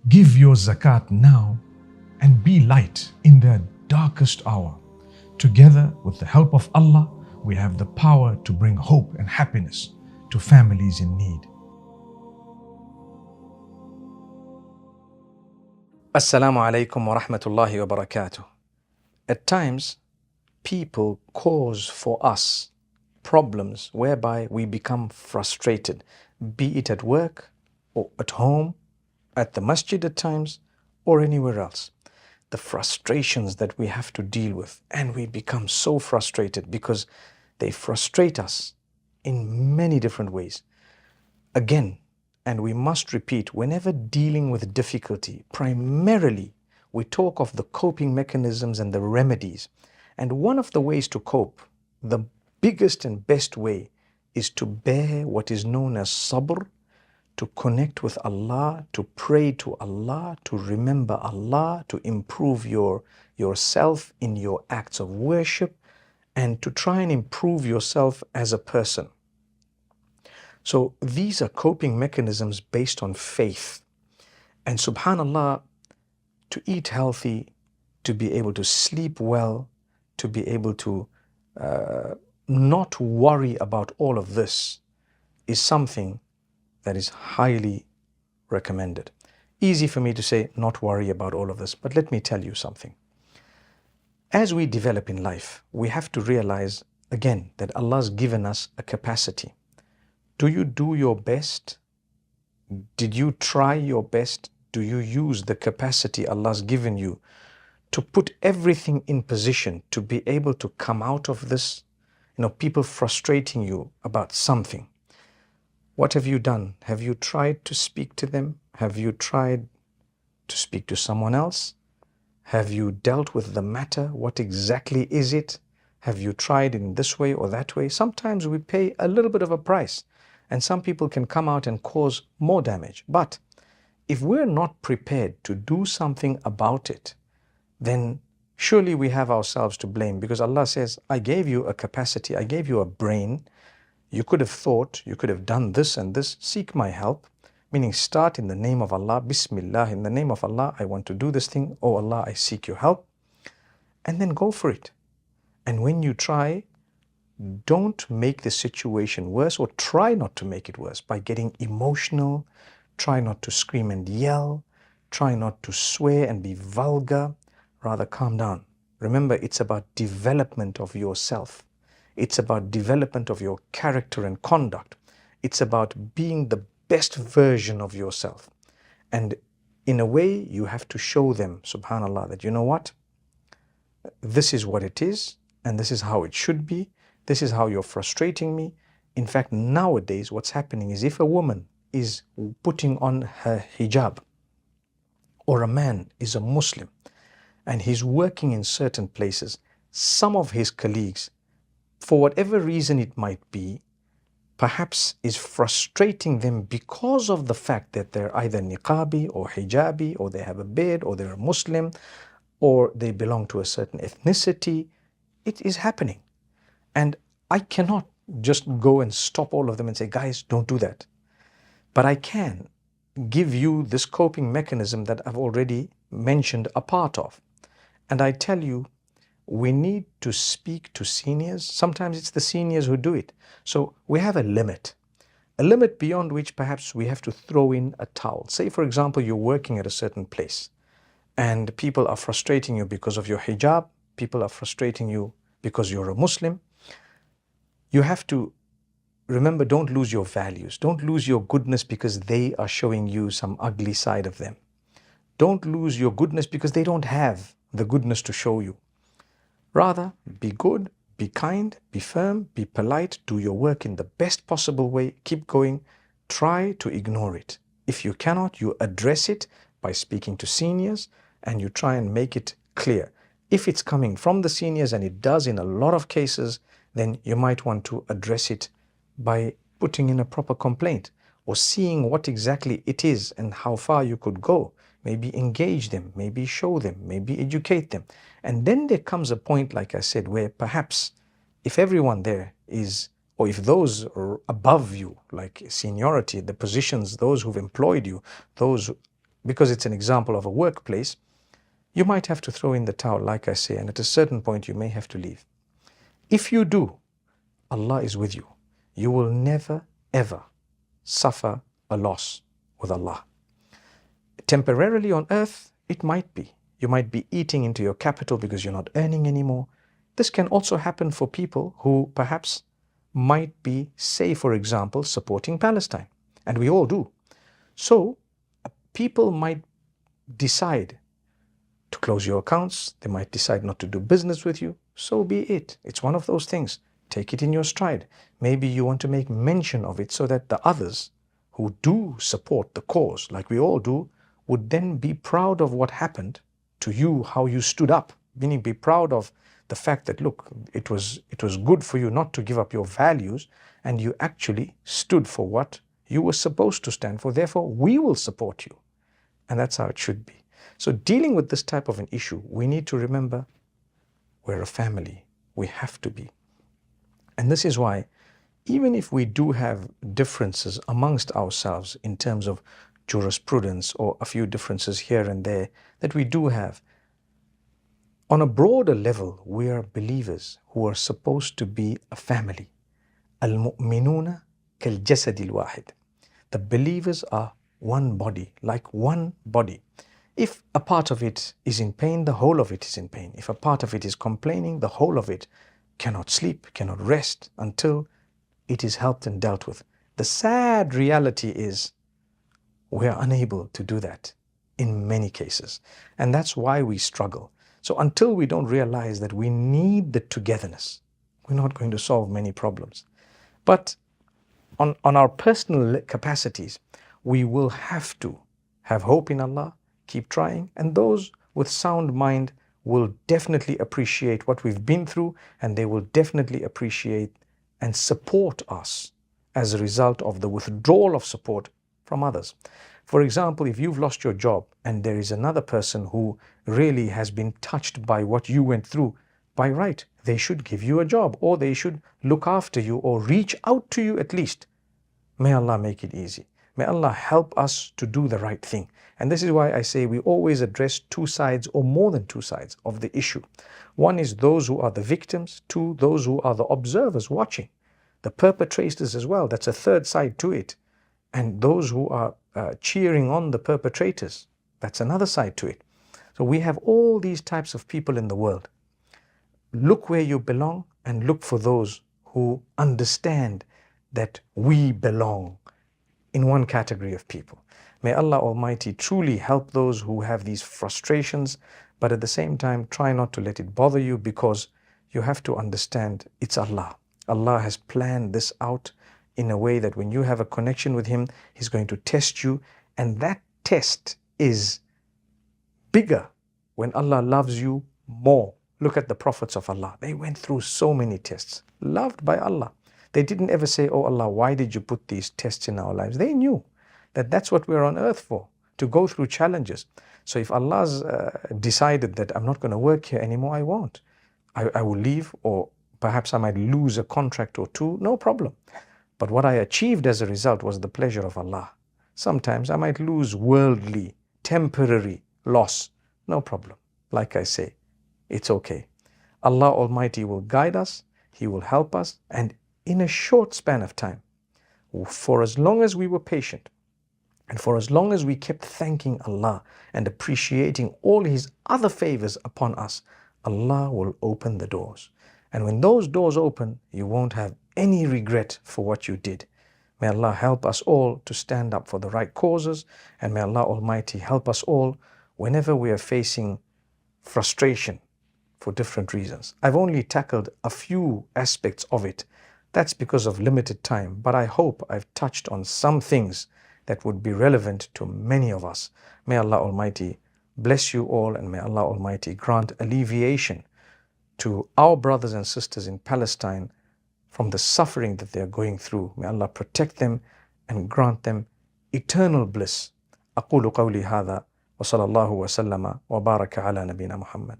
Give your zakat now and be light in their darkest hour. Together, with the help of Allah, we have the power to bring hope and happiness to families in need. Assalamu alaikum wa rahmatullahi wa barakatuh. At times, people cause for us problems whereby we become frustrated, be it at work or at home, at the masjid at times, or anywhere else. The frustrations that we have to deal with, and we become so frustrated because they frustrate us in many different ways. Again, and we must repeat, whenever dealing with difficulty, primarily we talk of the coping mechanisms and the remedies. And one of the ways to cope, the biggest and best way, is to bear what is known as sabr, to connect with Allah, to pray to Allah, to remember Allah, to improve yourself in your acts of worship, and to try and improve yourself as a person. So these are coping mechanisms based on faith. And subhanallah, to eat healthy, to be able to sleep well, to be able to not worry about all of this is something that is highly recommended. Easy for me to say not worry about all of this, but let me tell you something. As we develop in life, we have to realize again that Allah's given us a capacity. Do you do your best? Did you try your best? Do you use the capacity Allah's given you to put everything in position to be able to come out of this? People frustrating you about something. What have you done? Have you tried to speak to them? Have you tried to speak to someone else? Have you dealt with the matter? What exactly is it? Have you tried in this way or that way? Sometimes we pay a little bit of a price, and some people can come out and cause more damage. But if we're not prepared to do something about it, then surely we have ourselves to blame, because Allah says, I gave you a capacity, I gave you a brain. You could have thought, you could have done this and this, seek my help, meaning start in the name of Allah, Bismillah, in the name of Allah, I want to do this thing, oh Allah, I seek your help, and then go for it. And when you try, don't make the situation worse, or try not to make it worse by getting emotional, try not to scream and yell, try not to swear and be vulgar, rather calm down. Remember, it's about development of yourself. It's about development of your character and conduct. It's about being the best version of yourself. And in a way, you have to show them, subhanAllah, that you know what? This is what it is, and this is how it should be. This is how you're frustrating me. In fact, nowadays, what's happening is if a woman is putting on her hijab, or a man is a Muslim, and he's working in certain places, some of his colleagues, for whatever reason it might be, perhaps is frustrating them because of the fact that they're either niqabi or hijabi, or they have a beard, or they're a Muslim, or they belong to a certain ethnicity. It is happening. And I cannot just go and stop all of them and say, guys, don't do that. But I can give you this coping mechanism that I've already mentioned a part of. And I tell you, we need to speak to seniors. Sometimes it's the seniors who do it. So we have a limit beyond which perhaps we have to throw in a towel. Say, for example, you're working at a certain place and people are frustrating you because of your hijab. People are frustrating you because you're a Muslim. You have to remember, don't lose your values. Don't lose your goodness because they are showing you some ugly side of them. Don't lose your goodness because they don't have the goodness to show you. Rather, be good, be kind, be firm, be polite, do your work in the best possible way, keep going, try to ignore it. If you cannot, you address it by speaking to seniors, and you try and make it clear. If it's coming from the seniors, and it does in a lot of cases, then you might want to address it by putting in a proper complaint, or seeing what exactly it is and how far you could go. Maybe engage them, maybe show them, maybe educate them. And then there comes a point, like I said, where perhaps if everyone there is, or if those are above you, like seniority, the positions, those who've employed you, those because it's an example of a workplace, you might have to throw in the towel, like I say, and at a certain point you may have to leave. If you do, Allah is with you. You will never, ever suffer a loss with Allah. Temporarily on earth, it might be. You might be eating into your capital because you're not earning anymore. This can also happen for people who perhaps might be, say for example, supporting Palestine. And we all do. So people might decide to close your accounts. They might decide not to do business with you. So be it. It's one of those things. Take it in your stride. Maybe you want to make mention of it so that the others who do support the cause, like we all do, would then be proud of what happened to you, how you stood up, meaning be proud of the fact that, look, it was good for you not to give up your values, and you actually stood for what you were supposed to stand for. Therefore, we will support you. And that's how it should be. So dealing with this type of an issue, we need to remember we're a family. We have to be. And this is why, even if we do have differences amongst ourselves in terms of jurisprudence or a few differences here and there that we do have, on a broader level, we are believers who are supposed to be a family. Al-mu'minuna kal-jasadil wahid. The believers are one body, like one body. If a part of it is in pain, the whole of it is in pain. If a part of it is complaining, the whole of it cannot sleep, cannot rest until it is helped and dealt with. The sad reality is we are unable to do that in many cases. And that's why we struggle. So until we don't realize that we need the togetherness, we're not going to solve many problems. But on our personal capacities, we will have to have hope in Allah, keep trying, and those with sound mind will definitely appreciate what we've been through, and they will definitely appreciate and support us as a result of the withdrawal of support from others. For example, if you've lost your job and there is another person who really has been touched by what you went through, by right, they should give you a job, or they should look after you, or reach out to you at least. May Allah make it easy. May Allah help us to do the right thing. And this is why I say we always address two sides or more than two sides of the issue. One is those who are the victims, two, those who are the observers watching, the perpetrators as well. That's a third side to it. And those who are cheering on the perpetrators, that's another side to it. So we have all these types of people in the world. Look where you belong and look for those who understand that we belong in one category of people. May Allah Almighty truly help those who have these frustrations, but at the same time try not to let it bother you, because you have to understand it's Allah. Allah has planned this out in a way that when you have a connection with Him, He's going to test you, and that test is bigger when Allah loves you more. Look at the prophets of Allah. They went through so many tests, loved by Allah. They didn't ever say, oh Allah, why did you put these tests in our lives? They knew that that's what we're on earth for, to go through challenges. So if Allah's decided that I'm not going to work here anymore, I won't. I will leave, or perhaps I might lose a contract or two, no problem. But what I achieved as a result was the pleasure of Allah. Sometimes I might lose worldly, temporary loss, no problem. Like I say, it's okay. Allah Almighty will guide us, He will help us, and in a short span of time, for as long as we were patient, and for as long as we kept thanking Allah and appreciating all His other favors upon us, Allah will open the doors. And when those doors open, you won't have any regret for what you did. May Allah help us all to stand up for the right causes, and may Allah Almighty help us all whenever we are facing frustration for different reasons. I've only tackled a few aspects of it. That's because of limited time, but I hope I've touched on some things that would be relevant to many of us. May Allah Almighty bless you all, and may Allah Almighty grant alleviation to our brothers and sisters in Palestine from the suffering that they are going through. May Allah protect them and grant them eternal bliss. أقول قولي هذا وصلى الله وسلم وبارك على نبينا محمد.